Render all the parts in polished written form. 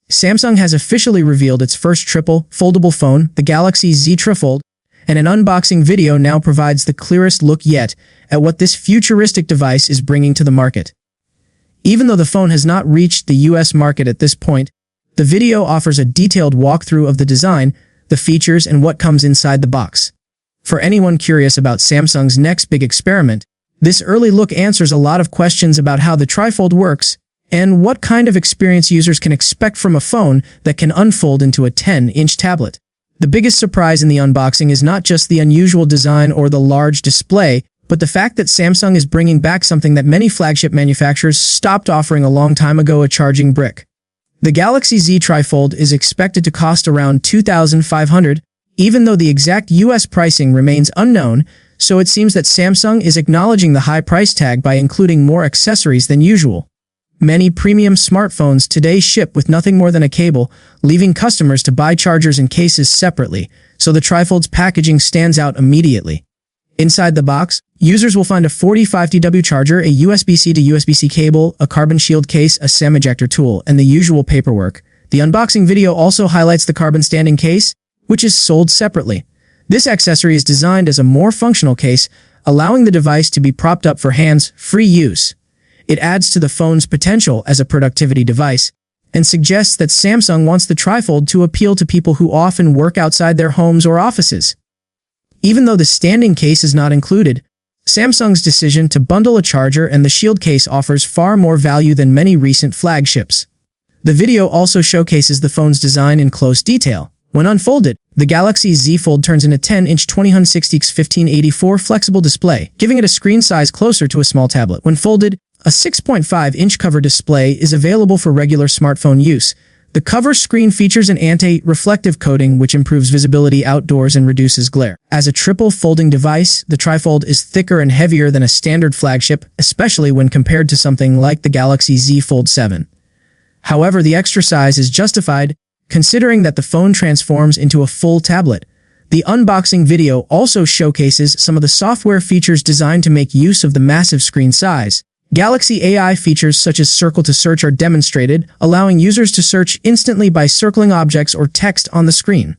Samsung has officially revealed its first triple-foldable phone, the Galaxy Z Trifold, and an unboxing video now provides the clearest look yet at what this futuristic device is bringing to the market. Even though the phone has not reached the US market at this point, the video offers a detailed walkthrough of the design, the features, and what comes inside the box. For anyone curious about Samsung's next big experiment, this early look answers a lot of questions about how the Trifold works and what kind of experience users can expect from a phone that can unfold into a 10-inch tablet. The biggest surprise in the unboxing is not just the unusual design or the large display, but the fact that Samsung is bringing back something that many flagship manufacturers stopped offering a long time ago: a charging brick. The Galaxy Z Trifold is expected to cost around $2,500, even though the exact US pricing remains unknown, so it seems that Samsung is acknowledging the high price tag by including more accessories than usual. Many premium smartphones today ship with nothing more than a cable, leaving customers to buy chargers and cases separately, so the Trifold's packaging stands out immediately. Inside the box, users will find a 45W charger, a USB-C to USB-C cable, a carbon shield case, a SIM ejector tool, and the usual paperwork. The unboxing video also highlights the carbon standing case, which is sold separately. This accessory is designed as a more functional case, allowing the device to be propped up for hands-free use. It adds to the phone's potential as a productivity device and suggests that Samsung wants the Trifold to appeal to people who often work outside their homes or offices. Even though the standing case is not included, Samsung's decision to bundle a charger and the shield case offers far more value than many recent flagships. The video also showcases the phone's design in close detail. When unfolded, the Galaxy Z Fold turns into a 10-inch 2060x1584 flexible display, giving it a screen size closer to a small tablet. When folded, a 6.5-inch cover display is available for regular smartphone use. The cover screen features an anti-reflective coating which improves visibility outdoors and reduces glare. As a triple folding device, the Trifold is thicker and heavier than a standard flagship, especially when compared to something like the Galaxy Z Fold 7. However, the extra size is justified, considering that the phone transforms into a full tablet. The unboxing video also showcases some of the software features designed to make use of the massive screen size. Galaxy AI features such as Circle to Search are demonstrated, allowing users to search instantly by circling objects or text on the screen.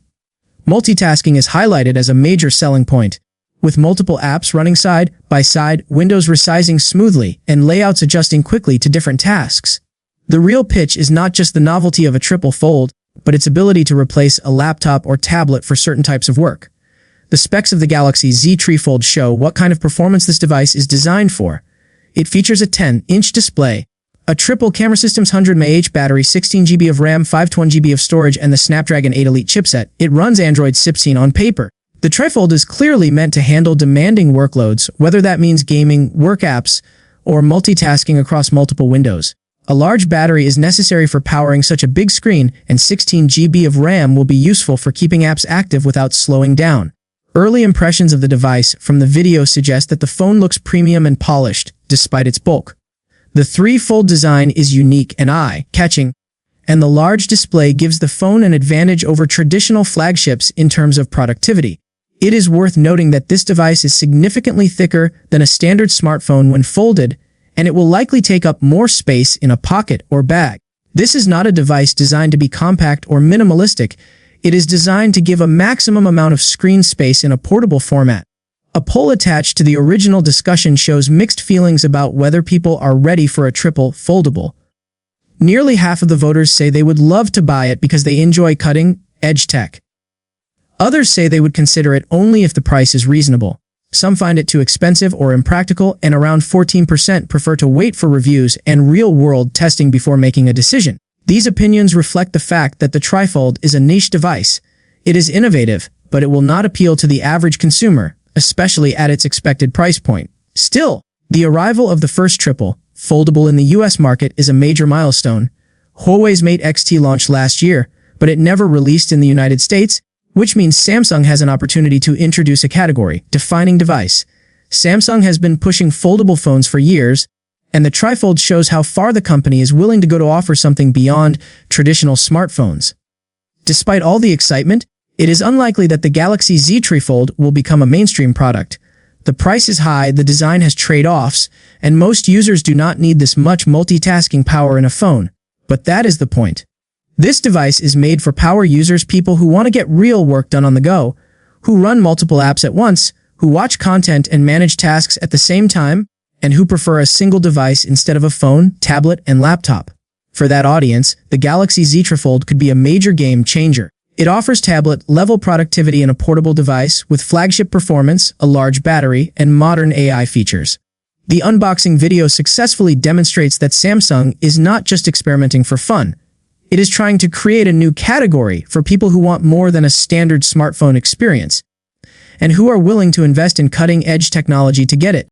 Multitasking is highlighted as a major selling point, with multiple apps running side by side, windows resizing smoothly, and layouts adjusting quickly to different tasks. The real pitch is not just the novelty of a triple fold, but its ability to replace a laptop or tablet for certain types of work. The specs of the Galaxy Z Trifold show what kind of performance this device is designed for. It features a 10-inch display, a triple camera system's 100 mAh battery, 16GB of RAM, 512GB of storage, and the Snapdragon 8 Elite chipset. It runs Android 16 on paper. The Trifold is clearly meant to handle demanding workloads, whether that means gaming, work apps, or multitasking across multiple windows. A large battery is necessary for powering such a big screen, and 16GB of RAM will be useful for keeping apps active without slowing down. Early impressions of the device from the video suggest that the phone looks premium and polished, despite its bulk. The three-fold design is unique and eye-catching, and the large display gives the phone an advantage over traditional flagships in terms of productivity. It is worth noting that this device is significantly thicker than a standard smartphone when folded, and it will likely take up more space in a pocket or bag. This is not a device designed to be compact or minimalistic. It is designed to give a maximum amount of screen space in a portable format. A poll attached to the original discussion shows mixed feelings about whether people are ready for a triple foldable. Nearly half of the voters say they would love to buy it because they enjoy cutting-edge tech. Others say they would consider it only if the price is reasonable. Some find it too expensive or impractical, and around 14% prefer to wait for reviews and real-world testing before making a decision. These opinions reflect the fact that the Trifold is a niche device. It is innovative, but it will not appeal to the average consumer, especially at its expected price point. Still, the arrival of the first triple foldable in the US market is a major milestone. Huawei's Mate X-T launched last year, but it never released in the United States, which means Samsung has an opportunity to introduce a category-defining device. Samsung has been pushing foldable phones for years, and the Trifold shows how far the company is willing to go to offer something beyond traditional smartphones. Despite all the excitement, it is unlikely that the Galaxy Z Trifold will become a mainstream product. The price is high, the design has trade-offs, and most users do not need this much multitasking power in a phone. But that is the point. This device is made for power users, people who want to get real work done on the go, who run multiple apps at once, who watch content and manage tasks at the same time, and who prefer a single device instead of a phone, tablet, and laptop. For that audience, the Galaxy Z Trifold could be a major game changer. It offers tablet-level productivity in a portable device with flagship performance, a large battery, and modern AI features. The unboxing video successfully demonstrates that Samsung is not just experimenting for fun. It is trying to create a new category for people who want more than a standard smartphone experience, and who are willing to invest in cutting-edge technology to get it.